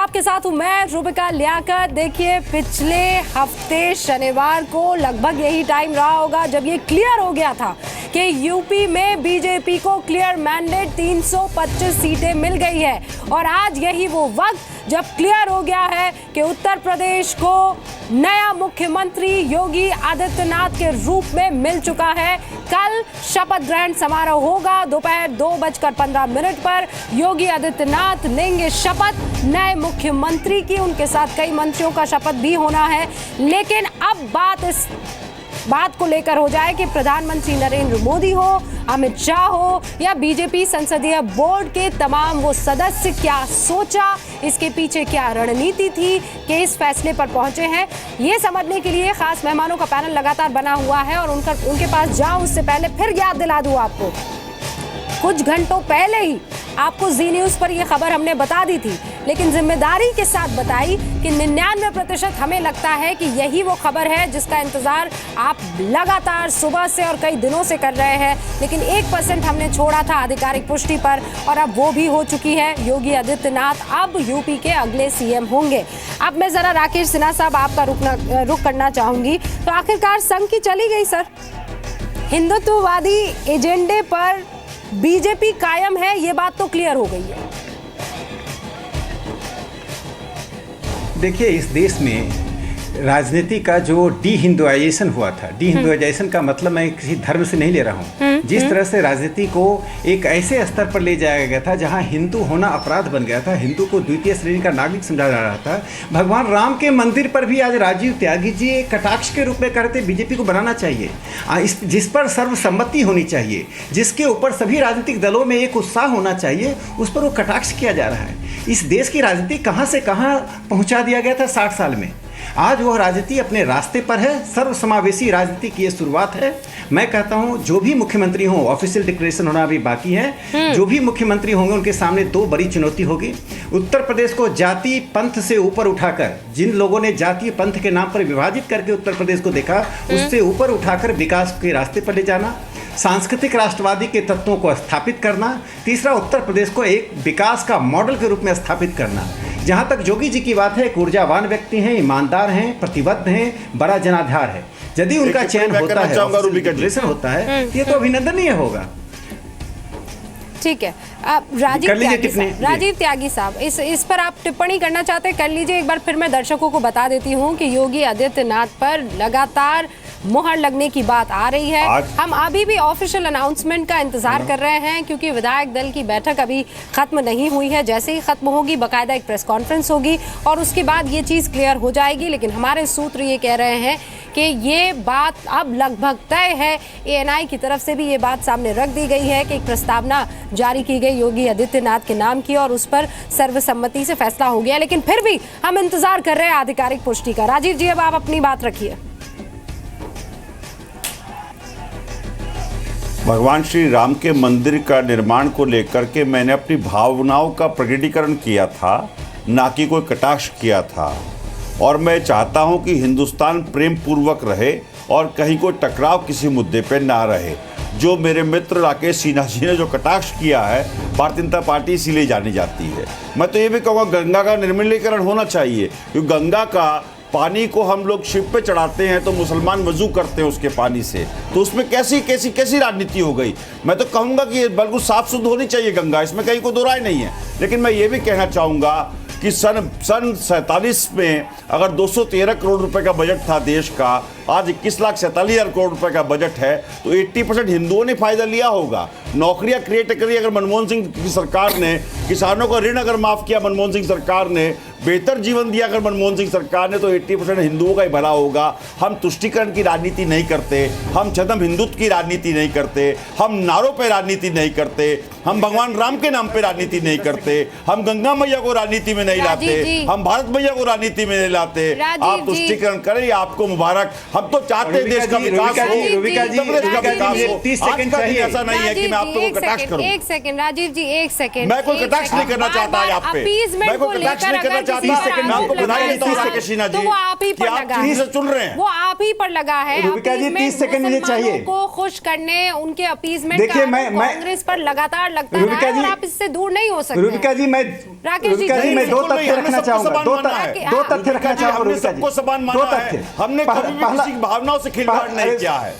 आपके साथ हूं मैं रुबिका लियाकत। देखिए, पिछले हफ्ते शनिवार को लगभग यही टाइम रहा होगा जब ये क्लियर हो गया था कि यूपी में बीजेपी को क्लियर मैंडेट 325 सीटें मिल गई है और आज यही वो वक्त जब क्लियर हो गया है कि उत्तर प्रदेश को नया मुख्यमंत्री योगी आदित्यनाथ के रूप में मिल चुका है। कल शपथ ग्रहण समारोह होगा दोपहर 2:15 पर। योगी आदित्यनाथ लेंगे शपथ नए मुख्यमंत्री की, उनके साथ कई मंत्रियों का शपथ भी होना है। लेकिन अब बात इस बात को लेकर हो जाए कि प्रधानमंत्री नरेंद्र मोदी हो, अमित शाह हो या बीजेपी संसदीय बोर्ड के तमाम वो सदस्य क्या सोचा, इसके पीछे क्या रणनीति थी कि इस फैसले पर पहुंचे हैं, ये समझने के लिए खास मेहमानों का पैनल लगातार बना हुआ है और उनके पास जाऊं उससे पहले फिर याद दिला दूं आपको, कुछ घंटों पहले ही आपको जी न्यूज पर यह खबर हमने बता दी थी, लेकिन जिम्मेदारी के साथ बताई कि 99% हमें लगता है कि यही वो खबर है जिसका इंतजार आप लगातार सुबह से और कई दिनों से कर रहे हैं। लेकिन 1% हमने छोड़ा था आधिकारिक पुष्टि पर और अब वो भी हो चुकी है। योगी आदित्यनाथ अब यूपी के अगले सीएम होंगे। अब मैं जरा राकेश सिन्हा साहब आपका रुख करना चाहूंगी। तो आखिरकार संघ की चली गई सर, हिंदुत्ववादी एजेंडे पर बीजेपी कायम है, ये बात तो क्लियर हो गई है। देखिए, इस देश में राजनीति का जो डी हिंदुआइजेशन हुआ था, डी हिंदुआइजेशन का मतलब मैं किसी धर्म से नहीं ले रहा हूँ, जिस तरह से राजनीति को एक ऐसे स्तर पर ले जाया गया था जहाँ हिंदू होना अपराध बन गया था, हिंदू को द्वितीय श्रेणी का नागरिक समझा जा रहा था। भगवान राम के मंदिर पर भी आज राजीव त्यागी जी एक कटाक्ष के रूप में कहते बीजेपी को बनाना चाहिए, जिस पर सर्वसम्मति होनी चाहिए, जिसके ऊपर सभी राजनीतिक दलों में एक उत्साह होना चाहिए, उस पर वो कटाक्ष किया जा रहा है। इस देश की राजनीति कहाँ से कहाँ पहुँचा दिया गया था 60 साल में। आज वह राजनीति अपने रास्ते पर है, सर्वसमावेशी राजनीति की ये शुरुआत है। मैं कहता हूं जो भी मुख्यमंत्री हों, ऑफिशियल डिक्लेरेशन होना अभी बाकी है, जो भी मुख्यमंत्री होंगे उनके सामने दो बड़ी चुनौती होगी। उत्तर प्रदेश को जाति पंथ से ऊपर उठाकर, जिन लोगों ने जातीय पंथ के नाम पर विभाजित करके उत्तर प्रदेश को देखा, उससे ऊपर उठाकर विकास के रास्ते पर ले जाना, सांस्कृतिक राष्ट्रवादी के तत्वों को स्थापित करना, तीसरा उत्तर प्रदेश को एक विकास का मॉडल के रूप में स्थापित करना। जहाँ तक योगी जी की बात है, एक ऊर्जावान व्यक्ति हैं, ईमानदार हैं, प्रतिबद्ध हैं, बड़ा जनाधार है। यदि उनका चयन होता है, होता है, ये तो अभिनंदनीय होगा। ठीक है, राजीव त्यागी साहब इस पर आप टिप्पणी करना चाहते हैं, कर लीजिए। एक बार फिर मैं दर्शकों को बता देती हूँ कि योगी आदित्यनाथ पर लगातार मुहर लगने की बात आ रही है। हम अभी भी ऑफिशियल अनाउंसमेंट का इंतजार कर रहे हैं क्योंकि विधायक दल की बैठक अभी खत्म नहीं हुई है। जैसे ही खत्म होगी बाकायदा एक प्रेस कॉन्फ्रेंस होगी और उसके बाद ये चीज़ क्लियर हो जाएगी। लेकिन हमारे सूत्र ये कह रहे हैं कि ये बात अब लगभग तय है। एएनआई की तरफ से भी ये बात सामने रख दी गई है कि एक प्रस्तावना जारी की गई योगी आदित्यनाथ के नाम की और उस पर सर्वसम्मति से फैसला हो गया। लेकिन फिर भी हम इंतजार कर रहे हैं आधिकारिक पुष्टि का। राजीव जी, अब आप अपनी बात रखिए। भगवान श्री राम के मंदिर का निर्माण को लेकर के मैंने अपनी भावनाओं का प्रकटीकरण किया था, ना कि कोई कटाक्ष किया था। और मैं चाहता हूं कि हिंदुस्तान प्रेम पूर्वक रहे और कहीं कोई टकराव किसी मुद्दे पे ना रहे। जो मेरे मित्र राकेश सिन्हा जी ने जो कटाक्ष किया है, भारतीय जनता पार्टी इसीलिए जानी जाती है। मैं तो ये भी कहूँगा गंगा का निर्मलीकरण होना चाहिए, क्योंकि गंगा का पानी को हम लोग शिव पे चढ़ाते हैं तो मुसलमान वजू करते हैं उसके पानी से, तो उसमें कैसी राजनीति हो गई। मैं तो कहूँगा कि बिल्कुल साफ शुद्ध होनी चाहिए गंगा, इसमें कहीं कोई दो राय नहीं है। लेकिन मैं ये भी कहना चाहूँगा कि सन 47 में अगर 213 करोड़ रुपए का बजट था देश का, आज 21,47,000 करोड़ रुपए का बजट है, तो 80% हिंदुओं ने फायदा लिया होगा। नौकरियां क्रिएट करी अगर मनमोहन सिंह की सरकार ने, किसानों का ऋण अगर माफ़ किया मनमोहन सिंह सरकार ने, बेहतर जीवन दिया अगर मनमोहन सिंह सरकार ने, तो 80% हिंदुओं का ही भला होगा। हम तुष्टीकरण की राजनीति नहीं करते, हम छदम हिंदुत्व की राजनीति नहीं करते, हम नारों पर राजनीति नहीं करते, हम भगवान राम के नाम पे राजनीति नहीं करते, हम गंगा मैया को राजनीति में नहीं लाते, हम भारत मैया को राजनीति में नहीं लाते। आप तुष्टीकरण करें, आपको मुबारक। हम तो चाहते हैं देश का विकास हो, रुबिका जी, आज का दिन ऐसा नहीं है कि मैं आप लोगों को कटाक्ष करूं। एक सेकंड राजीव जी, एक सेकंड। मैं कोई कटाक्ष नहीं करना चाहता है आप पे, मैं कोई कटाक्ष नहीं करना चाहता। मैं आपको बधाई देता हूं राकेश सिन्हा जी, वो आप ही कि पर आप लगा चुनी से है, चुन रहे हैं। वो आप ही पर लगा है। रुबिका जी, 30 सेकंड मुझे चाहिए को खुश करने, उनके अपीजमेंट देखिए, का मैं कांग्रेस पर लगातार लगता रुबिका है और जी, आप इससे दूर नहीं हो सकते। रुबिका जी, मैं राकेश जी, दो तथ्य रखना चाहूंगा, दो तथ्य रखना चाहूंगा। हमने सबको समान माना है, हमने कभी भी किसी की भावनाओं से खिलवाड़ नहीं किया है।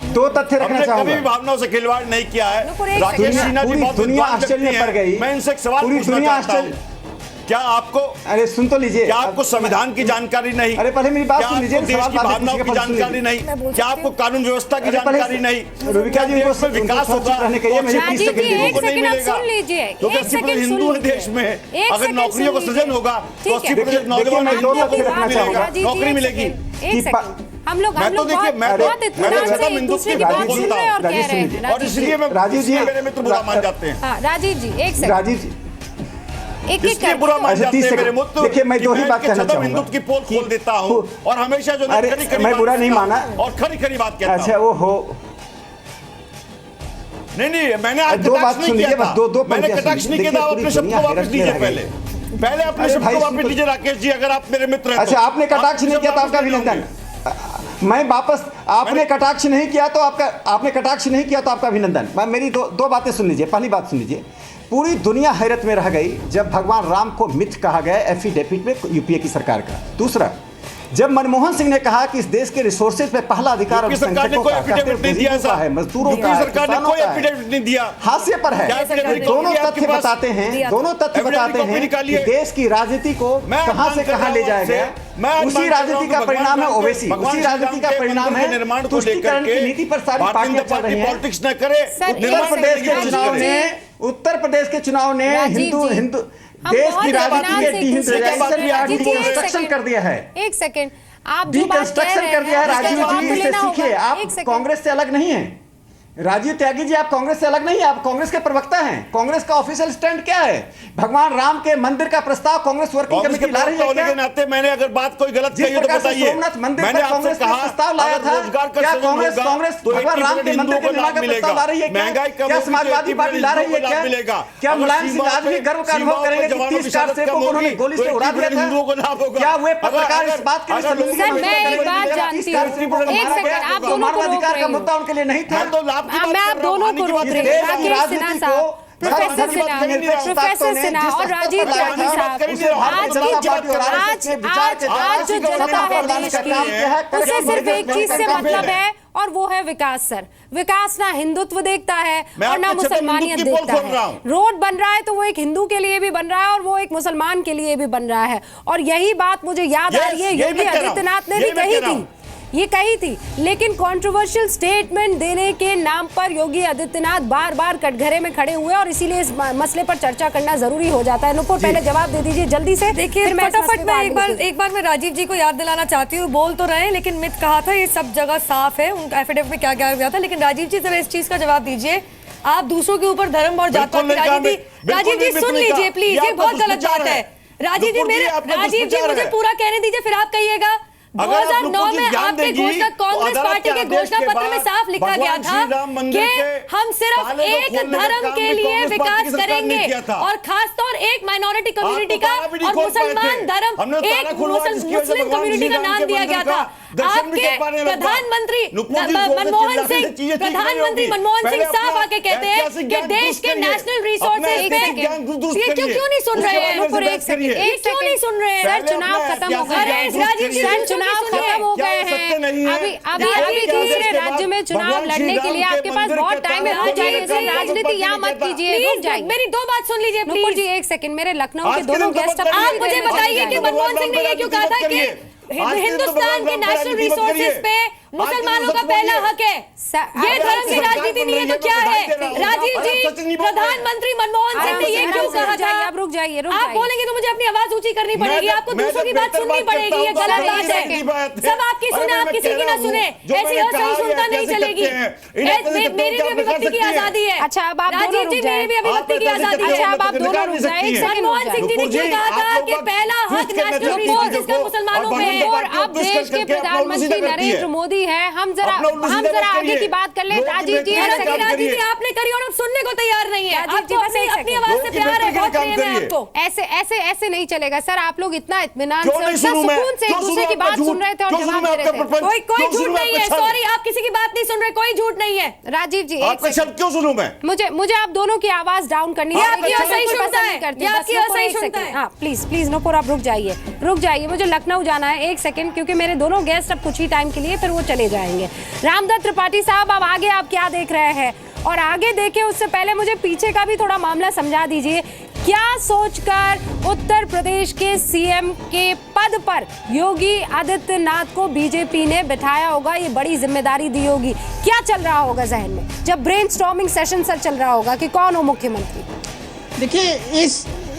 दो तथ्य रखना हमने कभी भी चाहूंगा। भावनाओं से खिलवाड़ नहीं किया है। राकेश सिन्हा जी पूरी बहुत दुनिया विद्वान आश्चर्य व्यक्ति में पड़ गई। हैं। मैं इनसे एक सवाल पूरी पूछना दुनिया चाहता हूं, क्या आपको, अरे सुन तो लीजिए, क्या आपको संविधान की जानकारी नहीं? अरे पहले मेरी बात क्या सुन लीजिए, आपको देश सवाल की बाद में भावनाओं की पूछिएगा, जानकारी नहीं? क्या आपको कानून व्यवस्था की अरे पहले जानकारी नहीं? रुबिका जी, क्या देश में विकास होगा? रहने कहिए, मुझे 30 राजीव जी, सेकंड एक दीजिए। सेकंड आप सुन लीजिए, क्योंकि एक 80% सेकंड हिंदू सुन है देश में। लीजिए। अगर नौकरियों को सृजन होगा तो 80% नौजवान मैं दो तथ्य रखना चाहूंगा। नौकरी मिलेगी। एक सेकंड, हम लोग मैं तो देखिए, मैं बहुत इत्मीनान से खत्म एक दूसरे की हिंदू बात की सुन रहे हैं और राजीव कह रहे सुनिए, हैं। और इसलिए मैं राजीव जी, मेरे मित्र बुरा मान जाते हैं। हाँ, राजीव जी, एक सेकंड, राजीव जी, एक एक इसलिए बुरा मान अच्छा, जाते 30 हैं मेरे सेकंड। मित्र। देखिए, मैं कि दो ही बात इनके कहना छदम चाहूंगा। हिंदुत्व की पोल खोल देता हूं और हमेशा जो अरे, खरी खरी मैं बात बुरा नहीं कहता माना। हूं और खरी खरी बात कहता अच्छा, हूं। वो हो, नहीं, मैंने आज दो बात कटाक्ष नहीं सुन किया लीजिए, था। बस दो मैंने पंक्तियां कटाक्ष सुन नहीं लीजिए। किया था। आप देखिए, अपने शब्द को पूरी वापस दुनिया लीजिए। हैरत में पहले अपने अरे शब्द भाई, को वापस सुन- लीजिए राकेश जी, अगर आप मेरे मित्र हैं। अच्छा, आपने कटाक्ष नहीं किया तो आपका अभिनंदन। मैं वापस, आपने कटाक्ष नहीं किया तो आपका अभिनंदन। मैं मेरी दो बातें सुन लीजिए। पहली बात सुन लीजिए, पूरी दुनिया हैरत में रह गई जब भगवान राम को मिथ कहा गया एफिडेविट में यूपीए की सरकार का। दूसरा, जब मनमोहन सिंह ने कहा कि इस देश के रिसोर्सेज पे पहला अधिकार यूपी सरकार ने कोई एफिडेविट नहीं दिया का है, मजदूरों का है, सरकार ने किसानों कोई का है। एफिडेविट नहीं दिया। हास्य पर है। क्या एफिडेविट दोनों कॉपी आपके तथ्य पास? बताते हैं, दोनों तथ्य एफिडेविट बताते कॉपी हैं निकालिए। कि देश की राजनीति को मैं कहां से अनुमान कर कहां रहा ले हूं जाया आपसे। गया। मैं अनुमान उसी कर रहा राजनीति हूं का कि परिणाम है भगवान ओवैसी, भगवान उसी श्री राम राजनीति का के परिणाम मंदिर है के निर्माण को तुष्टीकरण लेकर की नीति पर सारी भारतीय पार्टियां जनता चल रही पार्टी हैं। पॉलिटिक्स न करे। सर, उत्तर प्रदेश के चुनाव ने राजीव हिंदू जी, हिंदू हम देश बहुत की राजनीति इत्मीनान के से एक दूसरे की बात डिहिंदुइजेशन राजीव जी, एक डिकंस्ट्रक्शन सेकंड, कर दिया है। एक सेकंड, आप जो बात कह डिकंस्ट्रक्शन रहे कर दिया है हैं, उसका राजीव जवाब जी, तो इससे लेना होगा। सीखिए। आप एक सेकंड। कांग्रेस से अलग नहीं हैं। राजीव त्यागी जी, आप कांग्रेस से अलग नहीं है, आप कांग्रेस के प्रवक्ता हैं। कांग्रेस का ऑफिशियल स्टैंड क्या है? भगवान राम के मंदिर का प्रस्ताव कांग्रेस वर्किंग कांग्रेस के कमेटी ला रही है होने के क्या? नाते मैंने अगर बात कोई गलत जिस कही हो तो प्रकार से बताइए। सोमनाथ मंदिर मैंने पर आपसे कांग्रेस ने कहा प्रस्ताव लाया अगर था, रोजगार का क्या सृजन कांग्रेस होगा तो भगवान राम के मंदिर के निर्माण का प्रस्ताव ला रही है क्या? महंगाई कम क्या होगी तो समाजवादी 80% पार्टी ला रही है क्या? मिलेगा। क्या अगर मुलायम सिंह सीमाओं आज भी पे- गर्व का अनुभव सीमाओं पे करेंगे कि जवानों 30 की शहादत कारसेवकों कम को उन्होंने होगी गोली से तो उड़ा दिया 80% हिंदुओं को लाभ था? होगा। क्या वे पत्रकार अगर- इस बात के लिए अगर लोगों सर, को मैं एक लगता है बात कि जानती 30 हूँ। कारसेवकों को एक मारा सेकंड, गया, आप तो दोनों को रोक मानवाधिकार रही का हूँ। मुद्दा उनके लिए नहीं था। मैं तो लाभ की बात मैं कर आप रहा हूँ, दोनों हानि को की रोक बात रही नहीं हूँ। कर रहा हूँ। राकेश सिन्हा साहब, प्रोफेसर सिन्हा, प्रोफेसर सिन्हा और राजीव त्यागी साहब, आज जो जनता है देश की, उसे सिर्फ एक चीज से मतलब है और वो है विकास। सर, विकास ना हिंदुत्व देखता है और ना मुसलमानियत देखता है। रोड बन रहा है तो वो एक हिंदू के लिए भी बन रहा है और वो एक मुसलमान के लिए भी बन रहा है। और यही बात मुझे याद आ रही है, योगी आदित्यनाथ ने भी कही थी, ये कही थी, लेकिन कंट्रोवर्शियल स्टेटमेंट देने के नाम पर योगी आदित्यनाथ बार बार कटघरे में खड़े हुए और इसीलिए इस मसले पर चर्चा करना जरूरी हो जाता है। नुपुर, पहले जवाब दे दीजिए जल्दी से। देखिए, फटाफट मैं एक बार मैं राजीव जी को याद दिलाना चाहती हूँ। बोल तो रहे हैं लेकिन मिथ कहा था, ये सब जगह साफ है, उनका एफिडेविट में क्या क्या हुआ था। लेकिन राजीव जी जरा इस चीज का जवाब दीजिए। आप दूसरों के ऊपर धर्म और जात पात की राजनीति, राजीव जी सुन लीजिए प्लीज, ये बहुत गलत बात है। राजीव जी मुझे पूरा कहने दीजिए, फिर आप कहिएगा। 2009 में आपके घोषणा कांग्रेस पार्टी के घोषणा पत्र में साफ लिखा गया था कि हम सिर्फ एक धर्म के लिए विकास करेंगे और खासतौर एक माइनॉरिटी कम्युनिटी का और मुसलमान धर्म, एक मुस्लिम कम्युनिटी का नाम दिया गया था। आपके प्रधानमंत्री मनमोहन सिंह साहब आके कहते हैं कि देश के नेशनल रिसोर्सेज पे, ये क्यों नहीं सुन रहे हैं? क्यों नहीं सुन रहे हैं? सर, चुनाव खत्म हो गए, राजीव जी, चुनाव खत्म हो गए हैं। अभी दूसरे राज्य में चुनाव लड़ने के लिए आपके पास बहुत टाइम है। हो जाइए सर, राजनीति यहाँ मत कीजिए, रुक जाइए। मेरी दो बात सुन लीजिए नुपुर प्लीज। जी, एक सेकंड, मेरे लखनऊ के दोनों गेस्ट आप मुझे बताइए कि मनमोहन सिंह ने ये क्यों कहा था कि हिंदुस्तान के नेशनल रिसोर्सेज पे मुसलमानों का पहला हक है। ये धर्म की राजनीति नहीं है तो क्या है? राजीव जी, प्रधानमंत्री मनमोहन सिंह ने ये क्यों कहा था? आप रुक जाइए, आप बोलेंगे तो मुझे अपनी आवाज ऊंची करनी पड़ेगी, आपको दूसरों की बात सुननी पड़ेगी, ये गलत बात है। सब आपकी सुने, आप किसी की ना सुने, ऐसी असही सुनता नहीं चलेगी। मेरी भी अभिव्यक्ति की आजादी है। अच्छा, अब आप दोनों राजीव जी, मेरी भी अभिव्यक्ति की आजादी है। अच्छा, अब आप दोनों रुक जाइए। मनमोहन सिंह जी ने क्यों कहा था कि पहला हक नेशनल रिसोर्स इसका मुसलमानों पे है? और अब देश के प्रधानमंत्री नरेंद्र मोदी है। हम जरा आगे की बात कर ले। राजीव जी, राजनीति आपने करी और अब सुनने को तैयार नहीं है। राजीव जी, आपको बस एक अपनी आवाज से प्यार है, बहुत प्रेम है आपको। ऐसे नहीं चलेगा सर। आप लोग इतना इत्मीनान से, सुकून से एक दूसरे की बात सुन रहे थे और जवाब दे रहे थे। कोई झूठ नहीं है। सॉरी, आप किसी की बात नहीं सुन रहे, कोई झूठ नहीं है। राजीव जी, आपका शब्द क्यों सुनूं मैं? मुझे आप दोनों की आवाज डाउन करनी है। आपकी असही सुनता है, आपकी असही सुनता है। हाँ, प्लीज नूपुर, आप रुक जाइए। मुझे लखनऊ जाना है, एक सेकंड, क्योंकि मेरे दोनों गेस्ट अब कुछ ही टाइम के लिए फिर वो चले जाएंगे। रामदत्त त्रिपाठी साहब, अब आगे आप क्या देख रहे हैं? और आगे देखे उससे पहले मुझे पीछे का भी थोड़ा मामला समझा दीजिए। क्या सोचकर उत्तर प्रदेश के सीएम के पद पर योगी आदित्यनाथ को बीजेपी ने बिठाया होगा? ये बड़ी जिम्मेदारी दी होगी। क्या चल रहा होगा जहन में जब ब्रेनस्टॉर्मिंग सेशन सर चल रहा होगा कि कौन हो मुख्यमंत्री? देखिए,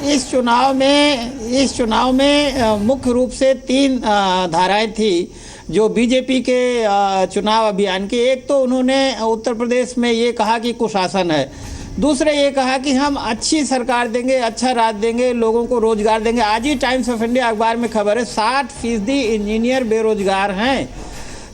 इस चुनाव में मुख्य रूप से 3 धाराएं थी जो बीजेपी के चुनाव अभियान की। एक तो उन्होंने उत्तर प्रदेश में ये कहा कि कुशासन है, दूसरे ये कहा कि हम अच्छी सरकार देंगे, अच्छा राज देंगे, लोगों को रोजगार देंगे। आज ही टाइम्स ऑफ इंडिया अखबार में खबर है 60% इंजीनियर बेरोजगार हैं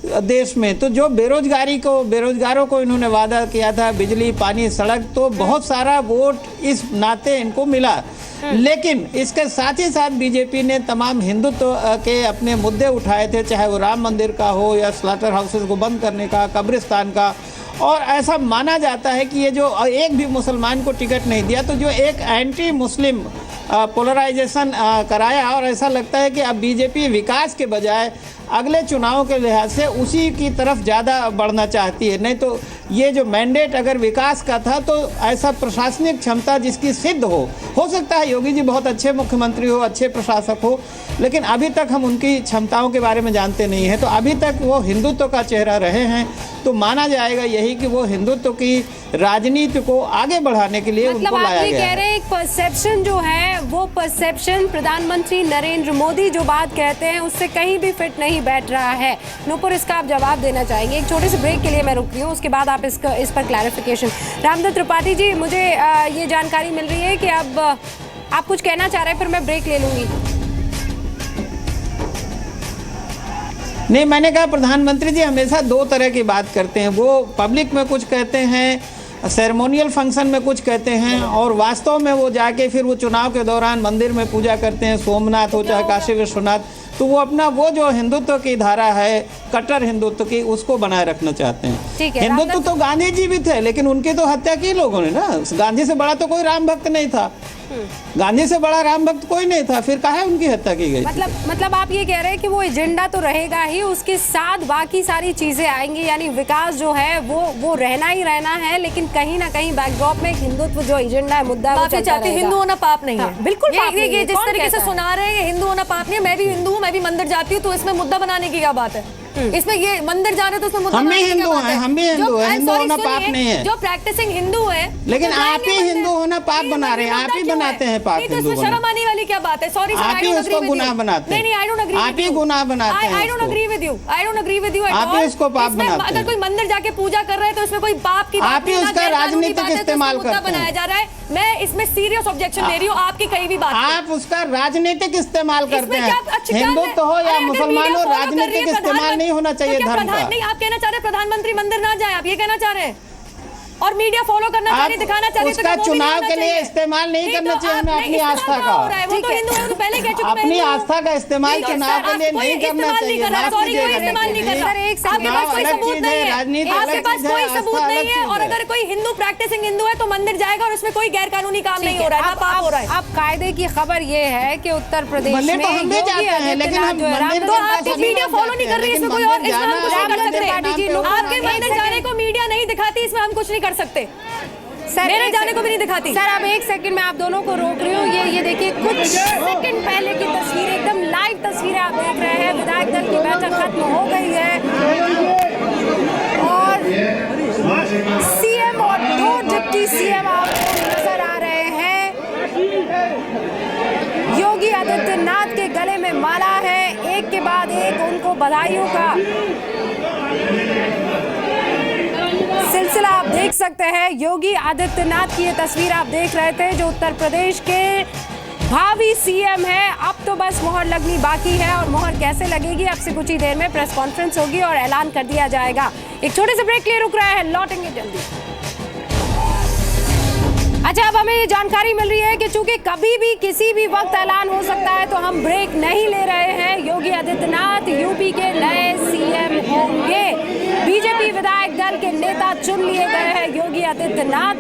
देश में। तो जो बेरोजगारों को इन्होंने वादा किया था, बिजली, पानी, सड़क, तो बहुत सारा वोट इस नाते इनको मिला। लेकिन इसके साथ ही साथ बीजेपी ने तमाम हिंदुत्व के अपने मुद्दे उठाए थे, चाहे वो राम मंदिर का हो या स्लॉटर हाउसेस को बंद करने का, कब्रिस्तान का। और ऐसा माना जाता है कि ये जो एक भी मुसलमान को टिकट नहीं दिया, तो जो एक एंटी मुस्लिम पोलराइजेशन कराया। और ऐसा लगता है कि अब बीजेपी विकास के बजाय अगले चुनावों के लिहाज से उसी की तरफ ज़्यादा बढ़ना चाहती है। नहीं तो ये जो मैंडेट अगर विकास का था, तो ऐसा प्रशासनिक क्षमता जिसकी सिद्ध हो सकता है योगी जी बहुत अच्छे मुख्यमंत्री हो, अच्छे प्रशासक हो, लेकिन अभी तक हम उनकी क्षमताओं के बारे में जानते नहीं हैं। तो अभी तक वो हिंदुत्व का चेहरा रहे हैं, तो माना जाएगा यही कि वो हिंदुत्व की राजनीति को आगे बढ़ाने के लिए मतलब उनको लाया आप ये गया कह रहे हैं एक परसेप्शन जो है, वो परसेप्शन प्रधानमंत्री नरेंद्र मोदी जो बात कहते हैं उससे कहीं भी फिट नहीं बैठ रहा है। नूपुर, इसका आप जवाब देना चाहेंगे? एक छोटे से ब्रेक के लिए मैं रुक रही हूँ, उसके बाद आप इस पर क्लैरिफिकेशन। रामदत्त त्रिपाठी जी, मुझे ये जानकारी मिल रही है कि अब आप कुछ कहना चाह रहे हैं, फिर मैं ब्रेक ले लूंगी। नहीं, मैंने कहा प्रधानमंत्री जी हमेशा 2 तरह की बात करते हैं। वो पब्लिक में कुछ कहते हैं, सेरेमोनियल फंक्शन में कुछ कहते हैं, और वास्तव में वो जाके फिर वो चुनाव के दौरान मंदिर में पूजा करते हैं, सोमनाथ हो चाहे काशी विश्वनाथ। तो वो अपना वो जो हिंदुत्व की धारा है, कट्टर हिंदुत्व की, उसको बनाए रखना चाहते हैं। हिंदुत्व तो गांधी जी भी थे, लेकिन उनकी तो हत्या की लोगों ने ना। गांधी से बड़ा तो कोई राम भक्त नहीं था, गांधी से बड़ा राम भक्त कोई नहीं था, फिर काहे उनकी हत्या की गई? मतलब आप ये कह रहे हैं कि वो एजेंडा तो रहेगा ही, उसके साथ बाकी सारी चीजें आएंगी, यानी विकास जो है वो रहना ही रहना है, लेकिन कहीं ना कहीं बैकड्रॉप में हिंदुत्व जो एजेंडा है, मुद्दा है, हिंदू होना पाप नहीं है। बिल्कुल ये जिस तरीके से सुना रहे हैं हिंदू होना पाप नहीं है। मैं भी हिंदू हूँ, मैं भी मंदिर जाती हूँ, तो इसमें मुद्दा बनाने की क्या बात है? इसमें ये मंदिर जा रहे तो उसमें मुद्दा हम भी हिंदू हैं, हम भी हिंदू हैं, हिंदू होना पाप नहीं है। जो प्रैक्टिसिंग हिंदू है, लेकिन आप ही हिंदू होना पाप बना रहे हैं, आप ही बनाते हैं पाप। तो इसमें शर्म आने वाली क्या बात है? सॉरी, आप ही उसको गुनाह बनाते हैं। नहीं, आई डोंट एग्री, आप ही गुनाह बनाते हैं। I don't agree with you, I don't agree with you. आप ही उसको पाप बनाते हैं। अगर कोई मंदिर जाके पूजा कर रहे हैं तो इसमें कोई पाप की बात आप ही उसका राजनीतिक इस्तेमाल करते हैं। बनाया जा रहा है। मैं इसमें सीरियस ऑब्जेक्शन दे रही हूँ आपकी कहीं भी बात। आप उसका राजनीतिक इस्तेमाल करते हैं। हिंदुत्व हो या मुसलमान हो, राजनीतिक इस्तेमाल नहीं होना चाहिए धर्म का। नहीं, आप कहना चाह रहे हैं प्रधानमंत्री मंदिर ना जाए, आप ये कहना चाह रहे हैं? और मीडिया फॉलो करना चाह रही, दिखाना चाह रही, उसका चुनाव के लिए इस्तेमाल नहीं करना चाहिए हमें अपनी आस्था का। वो तो हिंदू है, तो पहले कह चुके हैं। अपनी आस्था का इस्तेमाल चुनाव के लिए नहीं करना चाहिए। सॉरी, कोई इस्तेमाल नहीं कर रहा। आपके पास कोई सबूत नहीं है, आपके पास कोई सबूत नहीं है। और अगर कोई हिंदू प्रैक्टिसिंग हिंदू है तो मंदिर जाएगा और उसमें कोई गैर कानूनी काम नहीं हो रहा है, पाप हो रहा है। अब कायदे की खबर ये है कि उत्तर प्रदेश में तो हम भी जाते हैं, लेकिन हम मंदिर तो आप मीडिया फॉलो नहीं कर रही, इसमें कोई और इसमें हम कुछ नहीं कर सकते। आपके मंदिर जाने को मीडिया नहीं दिखाती, इसमें हम कुछ नहीं कर सकते। सर, मेरे जाने को भी नहीं दिखाती। सर, अब एक सेकंड में आप दोनों को रोक रही हूँ। ये देखिए, कुछ सेकंड पहले की तस्वीर, एकदम लाइव तस्वीरें आप देख रहे हैं। विधायक दल की बैठक खत्म हो गई है। सीएम और 2 डिप्टी सीएम आपको नजर आ रहे हैं। योगी आदित्यनाथ के गले में माला है, एक के बाद एक उनको बधाइयों का सिलसिला आप देख सकते हैं। योगी आदित्यनाथ की ये तस्वीर आप देख रहे थे, जो उत्तर प्रदेश के भावी सीएम है। अब तो बस मोहर लगनी बाकी है, और मोहर कैसे लगेगी अब से कुछ ही देर में प्रेस कॉन्फ्रेंस होगी और ऐलान कर दिया जाएगा। एक छोटे से ब्रेक के लिए रुक रहे हैं, लौटेंगे जल्दी। अच्छा, अब हमें ये जानकारी मिल रही है कि चूंकि कभी भी किसी भी वक्त ऐलान हो सकता है, तो हम ब्रेक नहीं ले रहे हैं। योगी आदित्यनाथ यूपी के नए सीएम होंगे। बीजेपी विधायक दल के नेता चुन लिए गए हैं योगी आदित्यनाथ।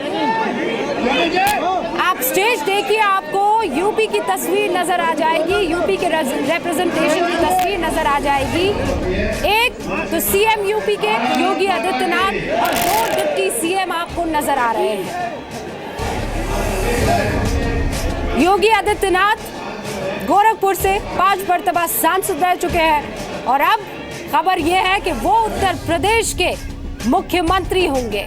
आप स्टेज देखिए, आपको यूपी की तस्वीर नजर आ जाएगी, यूपी के रिप्रेजेंटेशन की तस्वीर नजर आ जाएगी। एक तो सीएम यूपी के योगी आदित्यनाथ और 2 डिप्टी सीएम आपको नजर आ रहे हैं। योगी आदित्यनाथ गोरखपुर से 5 मर्तबा सांसद रह चुके हैं, और अब खबर यह है कि वो उत्तर प्रदेश के मुख्यमंत्री होंगे।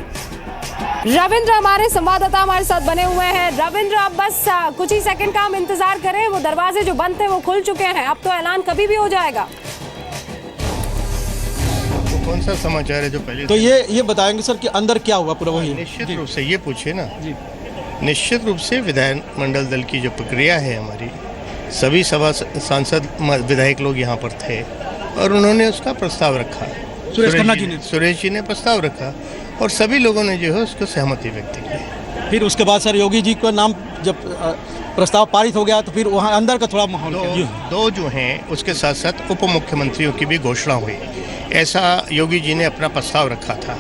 रविंद्र हमारे संवाददाता हमारे साथ बने हुए हैं। रविंद्र, अब बस कुछ ही सेकंड का हम इंतजार करें, वो दरवाजे जो बंद थे वो खुल चुके हैं, अब तो ऐलान कभी भी हो जाएगा। तो कौन सा समाचार है जो पहले? तो ये बताएंगे सर कि अंदर क्या हुआ पूरा, वही निश्चित रूप से ये पूछे ना जी। निश्चित रूप से विधानमंडल दल की जो प्रक्रिया है हमारी, सभी सभा सांसद विधायक लोग यहाँ पर थे और उन्होंने उसका प्रस्ताव रखा। सुरेश जी ने प्रस्ताव रखा और सभी लोगों ने जो है उसको सहमति व्यक्त की। फिर उसके बाद सर योगी जी का नाम जब प्रस्ताव पारित हो गया, तो फिर वहाँ अंदर का थोड़ा माहौल दो जो हैं, उसके साथ साथ उप मुख्यमंत्रियों की भी घोषणा हुई। ऐसा योगी जी ने अपना प्रस्ताव रखा था,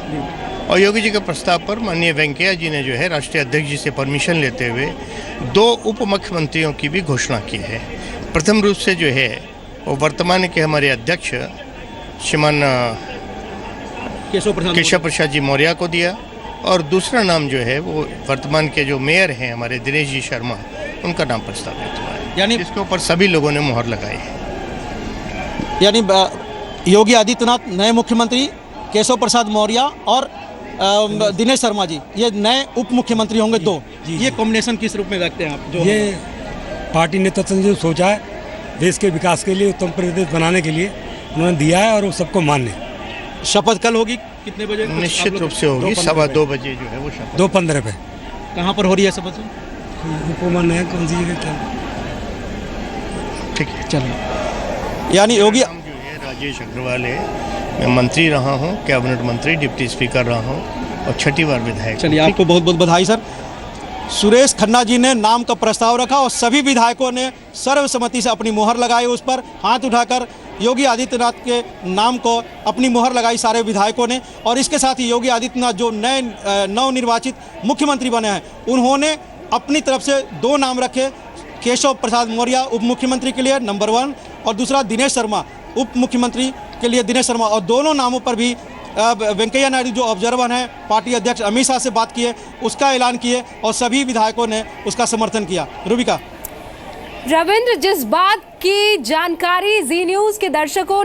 और योगी जी के प्रस्ताव पर माननीय वेंकैया जी ने जो है राष्ट्रीय अध्यक्ष जी से परमिशन लेते हुए 2 उप मुख्यमंत्रियों की भी घोषणा की है। प्रथम रूप से जो है वो वर्तमान के हमारे अध्यक्ष श्रीमान केशव प्रसाद जी मौर्य को दिया, और दूसरा नाम जो है वो वर्तमान के जो मेयर हैं हमारे दिनेश जी शर्मा, उनका नाम प्रस्तावित हुआ है, यानी इसके ऊपर सभी लोगों ने मुहर लगाई है। यानी योगी आदित्यनाथ नए मुख्यमंत्री, केशव प्रसाद मौर्य और दिनेश शर्मा जी ये नए उप मुख्यमंत्री होंगे। 2 ये कॉम्बिनेशन किस रूप में देखते हैं आप? जो ये पार्टी नेतृत्व ने जो सोचा है देश के विकास के लिए, उत्तम प्रदेश बनाने के लिए उन्होंने दिया है, और वो सबको मान्य है। शपथ कल होगी कितने बजे? निश्चित रूप से होगी 2:15 बजे जो है वो शपथ। 2:15 पे। कहाँ पर हो रही है शपथ? हुकूमत है कौन सी जगह, क्या ठीक है चलो। यानी योगी जो है राजेश अग्रवाल है, मैं मंत्री रहा हूँ, कैबिनेट मंत्री, डिप्टी स्पीकर रहा हूँ और 6ठी बार विधायक। चलिए, आपको बहुत बहुत बधाई सर। सुरेश खन्ना जी ने नाम का प्रस्ताव रखा और सभी विधायकों ने सर्वसम्मति से अपनी मोहर लगाई, उस पर हाथ उठाकर योगी आदित्यनाथ के नाम को अपनी मोहर लगाई सारे विधायकों ने। और इसके साथ ही योगी आदित्यनाथ जो नए नवनिर्वाचित मुख्यमंत्री बने हैं, उन्होंने अपनी तरफ से 2 नाम रखे। केशव प्रसाद मौर्य उप मुख्यमंत्री के लिए नंबर 1, और दूसरा दिनेश शर्मा उप मुख्यमंत्री के लिए दिनेश शर्मा। और दोनों नामों पर भी वेंकैया नायडू जो ऑब्जर्वर हैं, पार्टी अध्यक्ष अमित शाह से बात किए, उसका ऐलान किए और सभी विधायकों ने उसका समर्थन किया। रूबिका। रविंद्र, जिस बात की जानकारी जी न्यूज़ के दर्शकों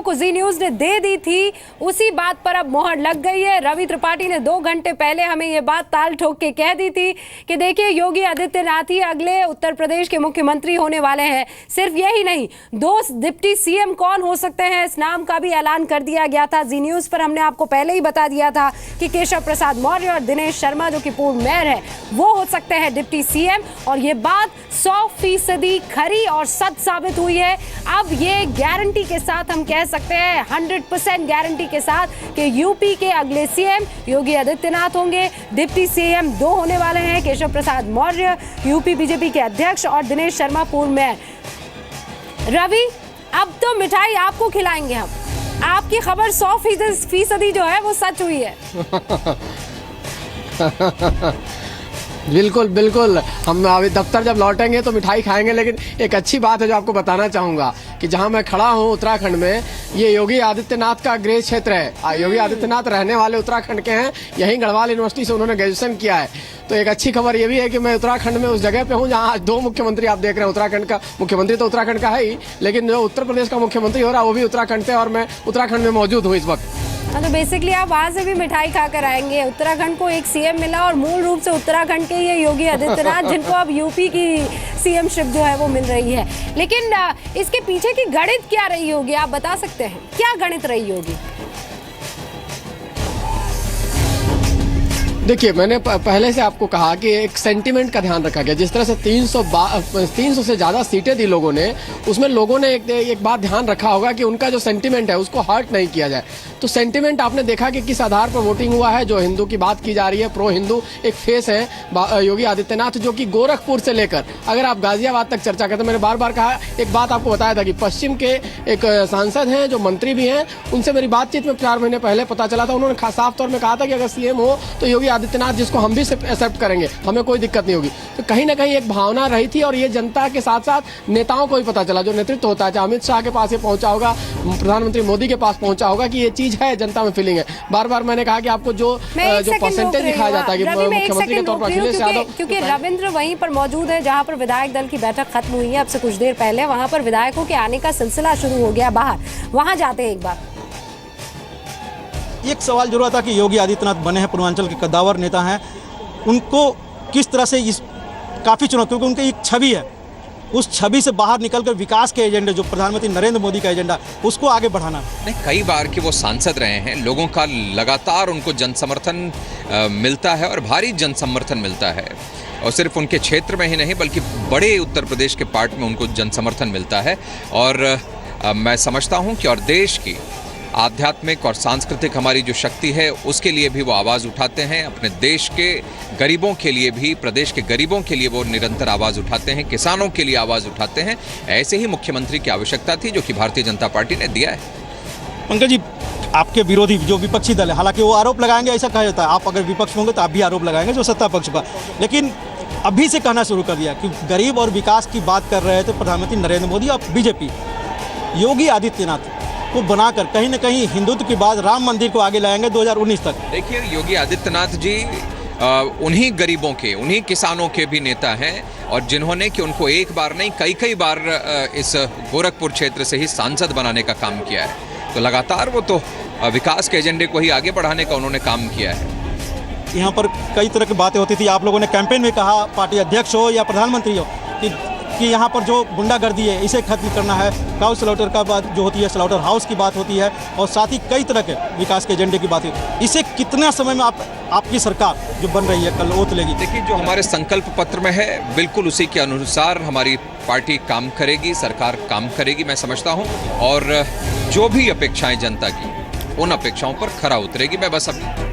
को जी न्यूज़ ने दे दी थी, उसी बात पर अब मोहर लग गई है। रवि त्रिपाठी ने 2 घंटे पहले हमें ये बात ताल ठोक के कह दी थी कि देखिए योगी आदित्यनाथ ही अगले उत्तर प्रदेश के मुख्यमंत्री होने वाले हैं। सिर्फ यही नहीं, 2 डिप्टी सीएम कौन हो सकते हैं, इस नाम का भी ऐलान कर दिया गया था। जी न्यूज़ पर हमने आपको पहले ही बता दिया था कि केशव प्रसाद मौर्य और दिनेश शर्मा जो कि पूर्व मेयर है, वो हो सकते हैं डिप्टी सीएम। और ये बात 100% खरी और सच साबित हुई है। अब ये गारंटी के साथ हम कह सकते हैं, 100% गारंटी के साथ, कि यूपी के अगले सीएम योगी आदित्यनाथ होंगे। डिप्टी सीएम 2 होने वाले हैं, केशव प्रसाद मौर्य यूपी बीजेपी के अध्यक्ष और दिनेश शर्मा पूर्व मेयर। रवि, अब तो मिठाई आपको खिलाएंगे हम। आपकी खबर 100% जो है वो सच हुई है। बिल्कुल बिल्कुल, हम अभी दफ्तर जब लौटेंगे तो मिठाई खाएंगे। लेकिन एक अच्छी बात है जो आपको बताना चाहूँगा कि जहाँ मैं खड़ा हूँ उत्तराखंड में, ये योगी आदित्यनाथ का गृह क्षेत्र है। योगी आदित्यनाथ रहने वाले उत्तराखंड के हैं, यहीं गढ़वाल यूनिवर्सिटी से उन्होंने ग्रेजुएशन किया है। तो एक अच्छी खबर ये भी है कि मैं उत्तराखंड में उस जगह पे हूँ जहाँ आज 2 मुख्यमंत्री आप देख रहे हैं। उत्तराखंड का मुख्यमंत्री तो उत्तराखंड का है ही, लेकिन जो उत्तर प्रदेश का मुख्यमंत्री हो रहा है वो भी उत्तराखंड से, और मैं उत्तराखंड में मौजूद हूँ इस वक्त। हाँ, तो बेसिकली आप वहाँ से भी मिठाई खाकर आएंगे। उत्तराखंड को एक सीएम मिला और मूल रूप से उत्तराखंड के ये योगी आदित्यनाथ जिनको अब यूपी की सीएमशिप जो है वो मिल रही है। लेकिन इसके पीछे की गणित क्या रही होगी, आप बता सकते हैं क्या गणित रही होगी? देखिए, मैंने पहले से आपको कहा कि एक सेंटिमेंट का ध्यान रखा गया। जिस तरह से 300 से ज़्यादा सीटें दी लोगों ने, उसमें लोगों ने एक बात ध्यान रखा होगा कि उनका जो सेंटिमेंट है उसको हर्ट नहीं किया जाए। तो सेंटिमेंट आपने देखा कि किस आधार पर वोटिंग हुआ है। जो हिंदू की बात की जा रही है, प्रो हिंदू एक फेस है योगी आदित्यनाथ, जो कि गोरखपुर से लेकर अगर आप गाजियाबाद तक चर्चा करते, मैंने बार बार कहा, एक बात आपको बताया था कि पश्चिम के एक सांसद हैं जो मंत्री भी हैं, उनसे मेरी बातचीत में 4 महीने पहले पता चला था। उन्होंने साफ तौर में कहा था कि अगर सीएम हो तो योगी आदित्यनाथ, जिसको हम भी एक्सेप्ट करेंगे, हमें कोई दिक्कत नहीं होगी। तो कहीं ना कहीं एक भावना रही थी और ये जनता के साथ साथ नेताओं को भी पता चला, जो नेतृत्व होता है, चाहे अमित शाह के पास ये पहुंचा होगा, प्रधानमंत्री मोदी के पास पहुंचा होगा कि ये चीज है, जनता में फीलिंग है। बार बार मैंने कहा कि आपको जो परसेंटेज दिखाया जाता है कि मुख्यमंत्री के तौर पर अखिलेश यादव, क्योंकि रविंद्र वहीं पर मौजूद है जहां पर विधायक दल की बैठक खत्म हुई है अब से कुछ देर पहले। वहां पर विधायकों के आने का सिलसिला शुरू हो गया बाहर, वहां जाते हैं एक बार। एक सवाल जरूर आता कि योगी आदित्यनाथ बने हैं, पूर्वांचल के कद्दावर नेता हैं, उनको किस तरह से इस काफ़ी चुनौती, क्योंकि उनकी एक छवि है, उस छवि से बाहर निकलकर विकास के एजेंडे, जो प्रधानमंत्री नरेंद्र मोदी का एजेंडा, उसको आगे बढ़ाना। नहीं, कई बार के वो सांसद रहे हैं, लोगों का लगातार उनको जन समर्थन मिलता है और भारी जन समर्थन मिलता है, और सिर्फ उनके क्षेत्र में ही नहीं बल्कि बड़े उत्तर प्रदेश के पार्ट में उनको जन समर्थन मिलता है। और मैं समझता हूँ कि और देश की आध्यात्मिक और सांस्कृतिक हमारी जो शक्ति है उसके लिए भी वो आवाज़ उठाते हैं, अपने देश के गरीबों के लिए भी, प्रदेश के गरीबों के लिए वो निरंतर आवाज़ उठाते हैं, किसानों के लिए आवाज़ उठाते हैं। ऐसे ही मुख्यमंत्री की आवश्यकता थी जो कि भारतीय जनता पार्टी ने दिया है। पंकज जी, आपके विरोधी जो विपक्षी दल है, हालांकि वो आरोप लगाएंगे, ऐसा कहा जाता है, आप अगर विपक्ष होंगे तो आप भी आरोप लगाएंगे जो सत्ता पक्ष पर, लेकिन अभी से कहना शुरू कर दिया कि गरीब और विकास की बात कर रहे थे प्रधानमंत्री नरेंद्र मोदी और बीजेपी। योगी आदित्यनाथ को बनाकर कहीं ना कहीं हिंदुत्व के बाद राम मंदिर को आगे लाएंगे 2019 तक। देखिए, योगी आदित्यनाथ जी उन्हीं गरीबों के, उन्हीं किसानों के भी नेता हैं, और जिन्होंने कि उनको एक बार नहीं कई बार इस गोरखपुर क्षेत्र से ही सांसद बनाने का काम किया है। तो लगातार वो तो विकास के एजेंडे को ही आगे बढ़ाने का उन्होंने काम किया है। यहाँ पर कई तरह की बातें होती थी, आप लोगों ने कैंपेन में कहा, पार्टी अध्यक्ष हो या प्रधानमंत्री हो, कि यहाँ पर जो गुंडागर्दी है इसे खत्म करना है। काउ स्लॉटर का बात जो होती है, स्लॉटर हाउस की बात होती है, और साथ ही कई तरह के विकास के एजेंडे की बात है। इसे कितना समय में आपकी सरकार जो बन रही है कल ओत लेगी? देखिए, जो हमारे संकल्प पत्र में है बिल्कुल उसी के अनुसार हमारी पार्टी काम करेगी, सरकार काम करेगी, मैं समझता हूँ। और जो भी अपेक्षाएं जनता की, उन अपेक्षाओं पर खरा उतरेगी। मैं बस अब